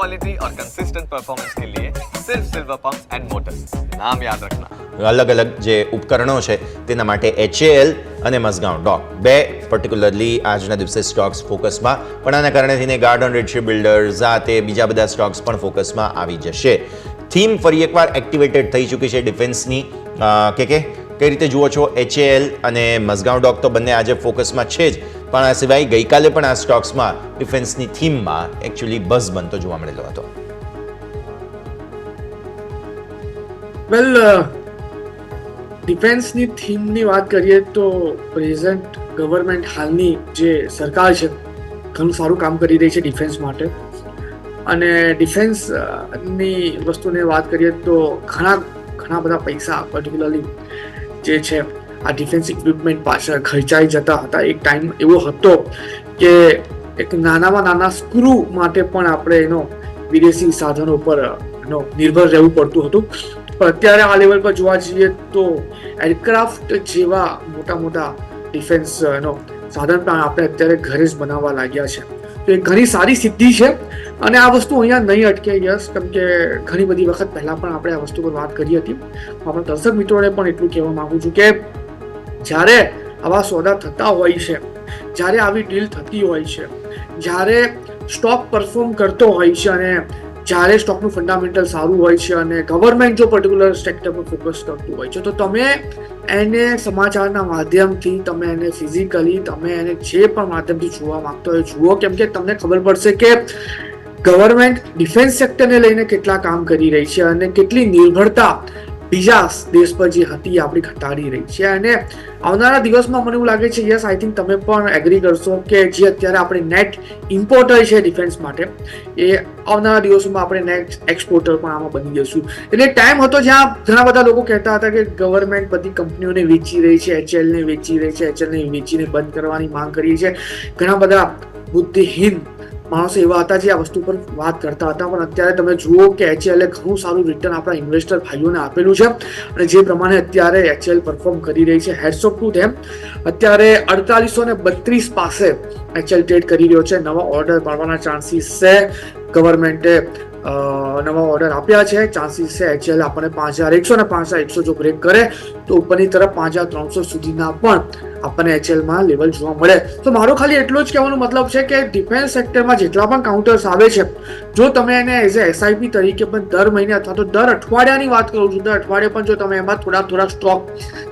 Quality और consistent performance के लिए सिर्फ सिल्वर पंप्स एंड मोटर्स, नाम याद रखना। અલગ અલગ જે ઉપકરણો છે તેના માટે HAL અને મઝગાંવ ડોક બે પર્ટિક્યુલરલી આજના દિવસે સ્ટોક્સ ફોકસમાં, પણ આના કારણે થઈને ગાર્ડન રીટ્રી બિલ્ડર્સ આ તે બીજા બધા સ્ટોક્સ પણ ફોકસમાં આવી જશે. થીમ ફરી એકવાર એક્ટિવેટેડ થઈ ચૂકી છે ડિફેન્સની. કે કઈ રીતે જુઓ છો? HAL અને મઝગાંવ ડોક તો બંને આજે ફોકસમાં છે જ, પણ આ સિવાય ગઈકાલે પણ આ સ્ટોક્સમાં ડિફેન્સની થીમમાં એકચ્યુઅલી બઝ બનતો જોવા મળેલો હતો. વેલ, ડિફેન્સની થીમની વાત કરીએ તો પ્રેઝન્ટ ગવર્મેન્ટ હાલની જે સરકાર છે ઘણું સારું કામ કરી રહી છે ડિફેન્સ માટે. અને ડિફેન્સની વસ્તુને વાત કરીએ તો ઘણા બધા પૈસા પર્ટિક્યુલરલી જે છે આ ડિફેન્સ ઇક્વિપમેન્ટ પાછળ ખર્ચાઈ જતા હતા. એક ટાઈમ એવો હતો કે એક નાનામાં નાના સ્ક્રૂ માટે પણ આપણે એનો વિદેશી સાધનો પર નિર્ભર રહેવું પડતું હતું. પણ અત્યારે આ લેવલ પર જોવા જઈએ તો એરક્રાફ્ટ જેવા મોટા ડિફેન્સ સાધન પણ આપણે અત્યારે ઘરે જ બનાવવા લાગ્યા છે. તો એ ઘણી સારી સિદ્ધિ છે અને આ વસ્તુ અહીંયા નહીં અટકે. યસ, કેમ કે ઘણી બધી વખત પહેલા પણ આપણે આ વસ્તુ પર વાત કરી હતી. આપણા દર્શક મિત્રોને પણ એટલું કહેવા માંગુ છું કે જ્યારે આવા સોદા થતા હોય છે, જ્યારે આવી ડીલ થતી હોય છે, જ્યારે સ્ટોક પરફોર્મ કરતો હોય છે અને જ્યારે સ્ટોકનું ફંડામેન્ટલ સારું હોય છે અને ગવર્મેન્ટ જો પર્ટિક્યુલર સેક્ટર પર ફોકસ કરતું હોય છે, તો તમે એને સમાચારના માધ્યમથી, તમે એને ફિઝિકલી, તમે એને જે પણ માધ્યમથી જોવા માંગતો હોય જુઓ. કેમ કે તમને ખબર પડશે કે ગવર્મેન્ટ ડિફેન્સ સેક્ટરને લઈને કેટલા કામ કરી રહી છે અને કેટલી નિર્ભરતા બીજા દેશ પર જે હતી આપણી ઘટાડી રહી છે. અને આવનારા દિવસમાં મને એવું લાગે છે, યસ, આઈ થિંક તમે પણ એગ્રી કરશો કે જે અત્યારે આપણે નેટ ઇમ્પોર્ટર છે ડિફેન્સ માટે, એ આવનારા દિવસોમાં આપણે નેટ એક્સપોર્ટર પણ આમાં બની જશું. એટલે ટાઈમ હતો જ્યાં ઘણા બધા લોકો કહેતા હતા કે ગવર્મેન્ટ બધી કંપનીઓને વેચી રહી છે, HAL ને વેચી રહી છે, HAL ને વેચીને બંધ કરવાની માંગ કરી છે. ઘણા બધા બુદ્ધિહીન માણસો એવા હતા જે આ વસ્તુ પર વાત કરતા હતા. પણ અત્યારે તમે જુઓ કે HAL ઘણું સારું રિટર્ન આપણા ઇન્વેસ્ટર ભાઈઓને આપેલું છે અને જે પ્રમાણે અત્યારે HAL પરફોર્મ કરી રહી છે, હેડ્સ ઓફ ટુ ધેમ. અત્યારે 4832 પાસે HAL ટ્રેડ કરી રહ્યો છે. નવા ઓર્ડર મળવાના ચાન્સીસ છે. ગવર્મેન્ટે નવા ઓર્ડર આપ્યા છે. ચાન્સીસ છે HAL આપણને 5100 અને 5100 જો બ્રેક કરે તો ઉપરની તરફ 5300 સુધીના પણ આપણને HAL માં લેવલ જોવા મળે. તો મારો ખાલી એટલો જ કહેવાનો મતલબ છે કે ડિફેન્સ સેક્ટરમાં જેટલા પણ કાઉન્ટર્સ આવે છે, જો તમે એને એઝ એ SIP તરીકે પણ દર મહિને અથવા તો દર અઠવાડિયાની વાત કરું છું, દર અઠવાડિયે પણ જો તમે એમાં થોડા સ્ટોક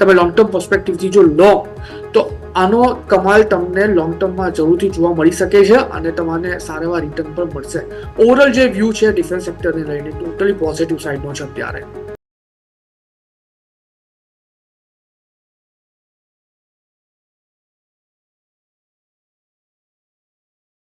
તમે લોંગ ટર્મ પર્સપેક્ટિવથી જો લો તો આનો કમાલ તમને લોંગ ટર્મમાં જરૂરથી જોવા મળી શકે છે અને તમને સારા એવા રિટર્ન પણ મળશે. ઓવરઓલ જે વ્યૂ છે ડિફેન્સ સેક્ટરને લઈને ટોટલી પોઝિટિવ સાઈડનો છે અત્યારે.